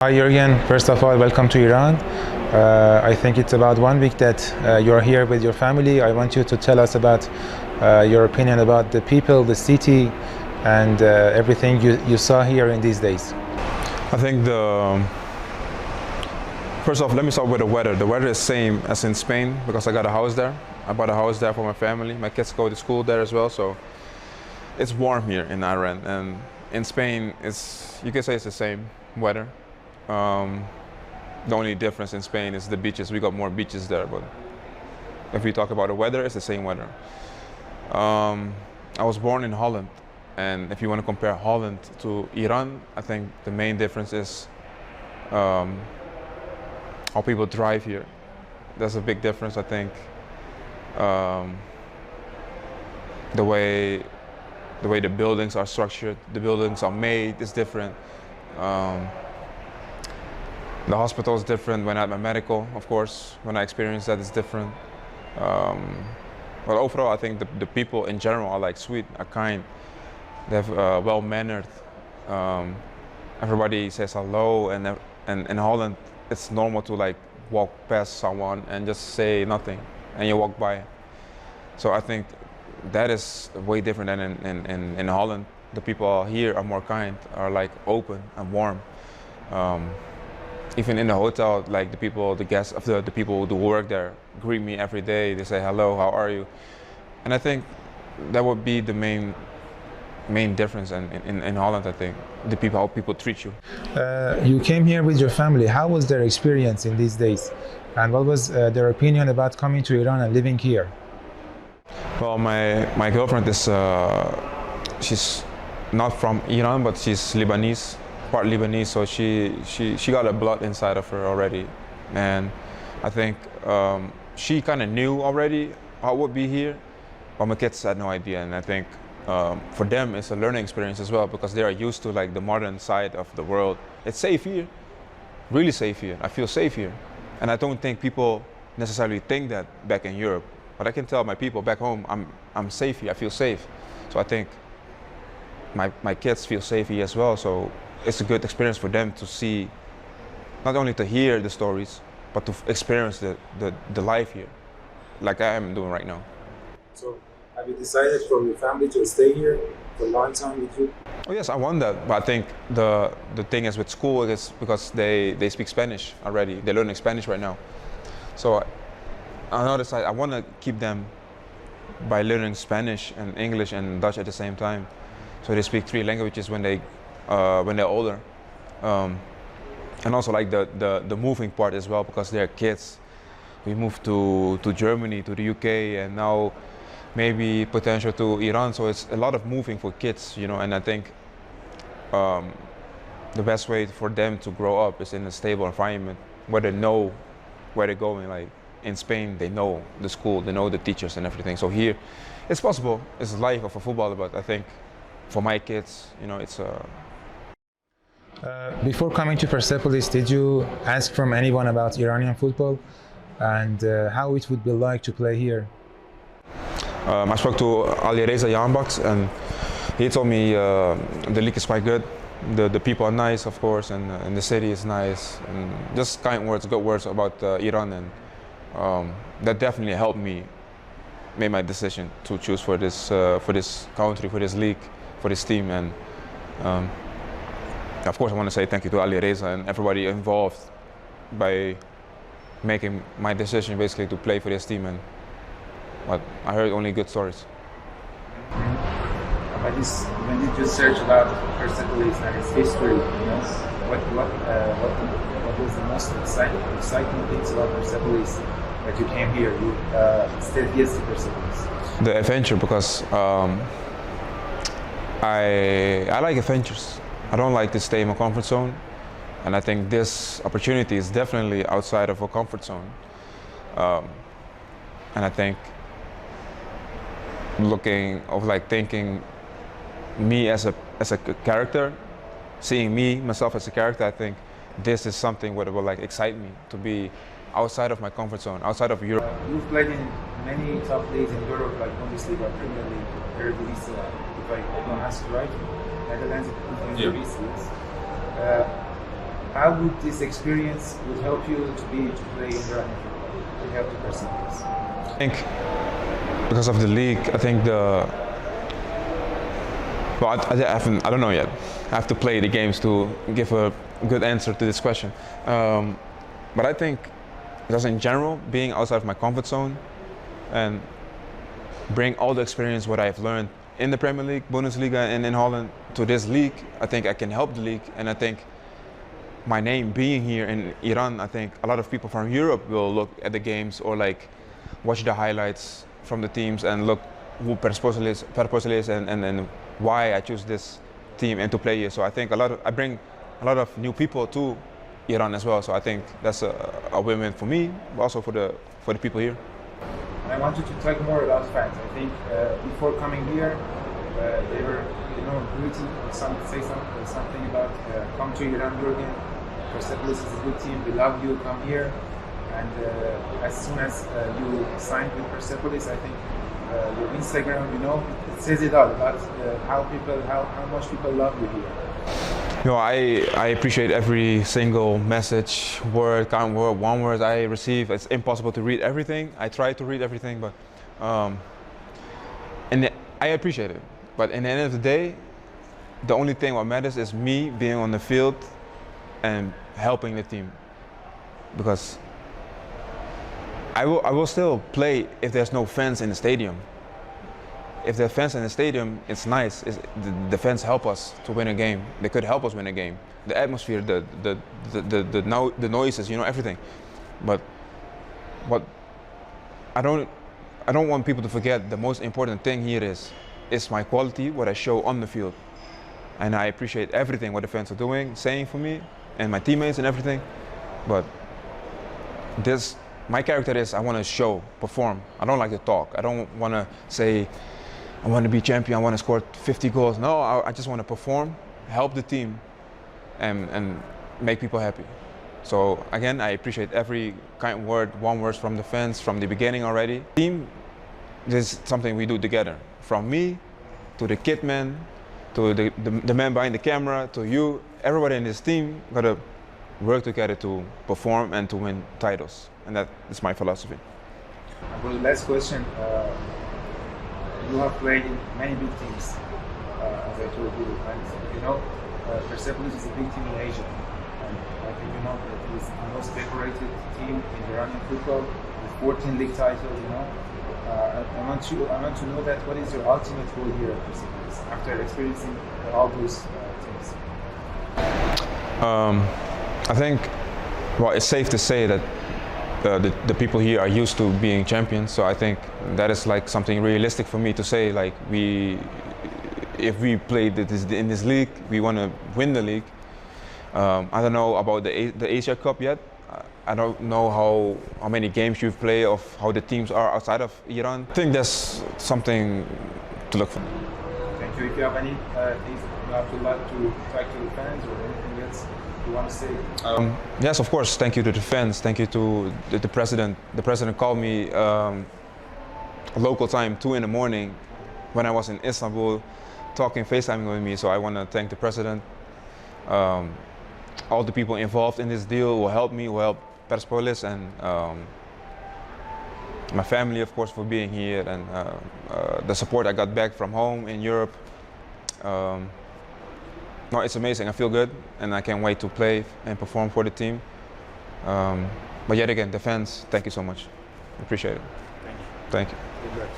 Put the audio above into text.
Hi Jürgen, first of all, welcome to Iran. I think it's about 1 week that you're here with your family. I want you to tell us about your opinion about the people, the city, and everything you saw here in these days. I think first off, let me start with the weather. The weather is same as in Spain because I got a house there. I bought a house there for my family. My kids go to school there as well, so it's warm here in Iran. And in Spain, you can say it's the same weather. The only difference in Spain is the beaches. We got more beaches there, but if we talk about the weather, it's the same weather. I was born in Holland, and if you want to compare Holland to Iran, I think the main difference is how people drive here. There's a big difference, I think. The way the buildings are structured, the buildings are made is different. The hospital is different. When I had my medical, of course, when I experienced that, it's different. But overall, I think the people in general are like sweet, are kind. They're well-mannered. Everybody says hello, and in Holland, it's normal to like walk past someone and just say nothing, and you walk by. So I think that is way different than in Holland. The people here are more kind, are like open and warm. Even in the hotel, like the guests, the people who work there greet me every day. They say hello, how are you? And I think that would be the main difference in Holland. I think how people treat you. You came here with your family. How was their experience in these days? And what was their opinion about coming to Iran and living here? Well, my girlfriend is she's not from Iran, but she's Lebanese. Part Lebanese, so she got a blood inside of her already, and I think she kind of knew already how it would be here, but my kids had no idea. And I think for them it's a learning experience as well because they are used to like the modern side of the world. It's safe here, really safe here. I feel safe here, and I don't think people necessarily think that back in Europe. But I can tell my people back home, I'm safe here. I feel safe, so I think my kids feel safe here as well. So it's a good experience for them to see, not only to hear the stories, but to experience the life here, like I am doing right now. So, have you decided for your family to stay here for a long time with you? Oh yes, I want that, but I think the thing is with school is because they speak Spanish already. They're learning Spanish right now. So on the other side, I want to keep them by learning Spanish and English and Dutch at the same time. So they speak 3 languages when they're older, and also like the moving part as well because they're kids. We moved to Germany, to the UK, and now maybe potential to Iran. So it's a lot of moving for kids, you know. And I think the best way for them to grow up is in a stable environment where they know where they're going. Like in Spain, they know the school, they know the teachers and everything. So here, it's possible. It's the life of a footballer, but I think for my kids, you know, it's a. Before coming to Persepolis, did you ask from anyone about Iranian football and how it would be like to play here? I spoke to Ali Reza Yanbaks, and he told me the league is quite good. The people are nice, of course, and the city is nice, and just kind words, good words about Iran, and that definitely helped me make my decision to choose for this country, for this league, for this team, and. Of course, I want to say thank you to Ali Reza and everybody involved by making my decision basically to play for this team. But I heard only good stories. When you just search about Persepolis and its history, you know, what was the most exciting things about Persepolis that you came here? You said yes to Persepolis. The adventure, because I like adventures. I don't like to stay in my comfort zone, and I think this opportunity is definitely outside of a comfort zone. And I think thinking me as a character, seeing myself as a character, I think this is something that will like excite me to be outside of my comfort zone, outside of Europe. You've played in many top leagues in Europe, like Bundesliga, Premier League, Eredivisie, if I don't ask you right. Netherlands, how would this experience would help you to play in Iranian football, to help the Persepolis? I think because of the league, I think I don't know yet. I have to play the games to give a good answer to this question. But I think just in general, being outside of my comfort zone and bring all the experience what I've learned in the Premier League, Bundesliga, and in Holland to this league, I think I can help the league. And I think my name being here in Iran, I think a lot of people from Europe will look at the games or like watch the highlights from the teams and look who Purpose is and why I choose this team and to play here. So I think I bring a lot of new people to Iran as well. So I think that's a win-win for me, but also for the people here. I wanted to talk more about fans. I think before coming here, they were, gritty or say something about come to Iran, Yurgen. Purpose is a good team. We love you. Come here. And as soon as you signed with Purpose, I think your Instagram, it says it all about how much people love you here. I appreciate every single message, word, kind word, one word I receive. It's impossible to read everything. I try to read everything, but and I appreciate it. But in the end of the day, the only thing what matters is me being on the field and helping the team. Because I will still play if there's no fans in the stadium. If there are fans in the stadium, it's nice. The fans help us to win a game. They could help us win a game. The atmosphere, the noises, everything. But what I don't want people to forget, the most important thing here is my quality, what I show on the field. And I appreciate everything what the fans are doing, saying for me, and my teammates and everything. But my character is I want to show, perform. I don't like to talk. I don't want to say, I want to be champion, I want to score 50 goals. No, I just want to perform, help the team, and make people happy. So again, I appreciate every kind word, one word from the fans from the beginning already. Team, this is something we do together. From me, to the kit man, to the man behind the camera, to you, everybody in this team got to work together to perform and to win titles. And that is my philosophy. Well, last question. You have played in many big teams, as I told you, and Persepolis is a big team in Asia. And I think it is the most decorated team in Iranian football with 14 league titles. I want to know that what is your ultimate goal here at Persepolis after experiencing all those teams? I think, it's safe to say that the people here are used to being champions, so I think that is like something realistic for me to say. Like if we play in this league, we want to win the league. I don't know about the Asia Cup yet. I don't know how many games you've played, of how the teams are outside of Iran. I think that's something to look for. Thank you. If you have any things you have to like to talk to the fans or anything else you want to say? Yes, of course. Thank you to the fans. Thank you to the president. The president called me local time 2 in the morning when I was in Istanbul, FaceTiming with me. So I want to thank the president. All the people involved in this deal will help me, will help Purpose, and my family, of course, for being here, and the support I got back from home in Europe. No, it's amazing. I feel good, and I can't wait to play and perform for the team. But yet again, the fans, thank you so much. Appreciate it. Thank you. Thank you. Good luck.